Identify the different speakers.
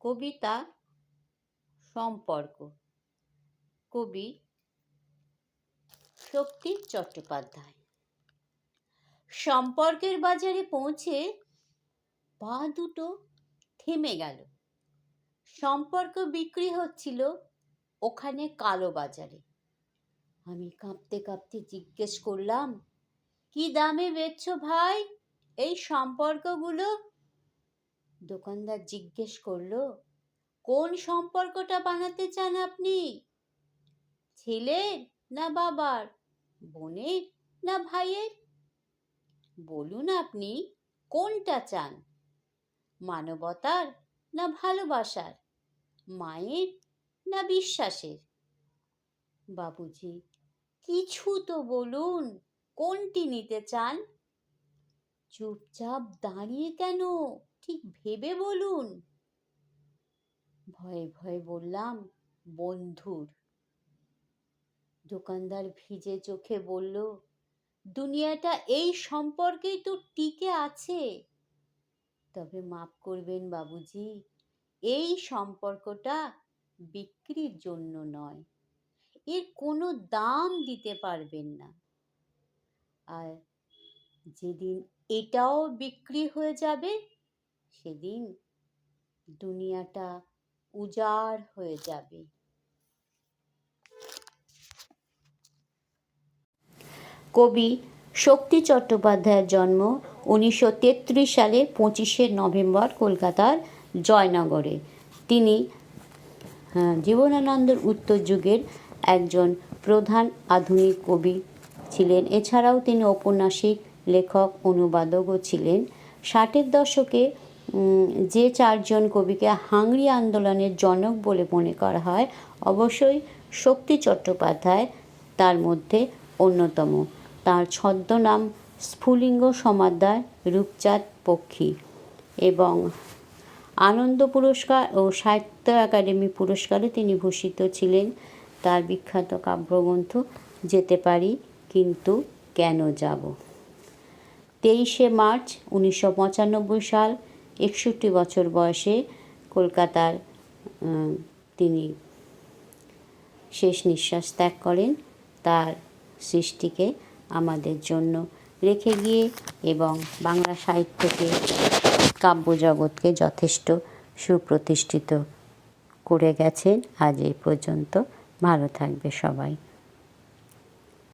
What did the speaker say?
Speaker 1: কবিতা সম্পর্ক। কবি শক্তি চট্টোপাধ্যায়। সম্পর্কের বাজারে পৌঁছে পা দুটো থেমে গেল। সম্পর্ক বিক্রি হচ্ছিল ওখানে কালো বাজারে। আমি কাঁপতে কাঁপতে জিজ্ঞেস করলাম, কি দামে বেচছো ভাই এই সম্পর্কগুলো? দোকানদার জিজ্ঞেস করলো, কোন সম্পর্কটা বানাতে চান আপনি? ছেলের না বাবার, বোনের না ভাইয়ের? বলুন আপনি কোনটা চান, মানবতার না ভালোবাসার, মায়ের না বিশ্বাসের? বাবুজি, কিছু তো বলুন, কোনটি নিতে চান? চুপচাপ দাঁড়িয়ে কেন, ঠিক ভেবে বলুন। ভয়ে ভয়ে বললাম, বন্ধুর। দোকানদার ভিজে চোখে বলল, দুনিয়াটা এই সম্পর্কেই তো টিকে আছে। তবে মাফ করবেন বাবুজি, এই সম্পর্কটা বিক্রির জন্য নয়, এর কোনো দাম দিতে পারবেন না। আর যেদিন এটাও বিক্রি হয়ে যাবে, সেদিন দুনিয়াটা উজাড় হয়ে যাবে। কবি শক্তি চট্টোপাধ্যায়ের জন্ম 1933 সালে 25শে নভেম্বর কলকাতার জয়নগরে। তিনি জীবনানন্দের উত্তর যুগের একজন প্রধান আধুনিক কবি ছিলেন। এছাড়াও তিনি ঔপন্যাসিক, লেখক, অনুবাদকও ছিলেন। 60-এর দশকে যে চারজন কবিকে হাংরি আন্দোলনের জনক বলে মনে করা হয়, অবশ্যই শক্তি চট্টোপাধ্যায় তার মধ্যে অন্যতম। তার ছদ্মনাম স্ফুলিঙ্গ সমাদ্দার রূপচাঁদ পক্ষী এবং আনন্দ পুরস্কার ও সাহিত্য একাডেমি পুরস্কারে তিনি ভূষিত ছিলেন। তার বিখ্যাত কাব্যগ্রন্থ যেতে পারি কিন্তু কেন যাব। 23শে মার্চ 1995 সাল, 61 বছর বয়সে কলকাতার তিনি শেষ নিঃশ্বাস ত্যাগ করেন। তার সৃষ্টিকে আমাদের জন্য রেখে গিয়ে এবং বাংলা সাহিত্যকে, কাব্যজগৎকে যথেষ্ট সুপ্রতিষ্ঠিত করে গেছেন। আজ এই পর্যন্ত। ভালো থাকবে সবাই।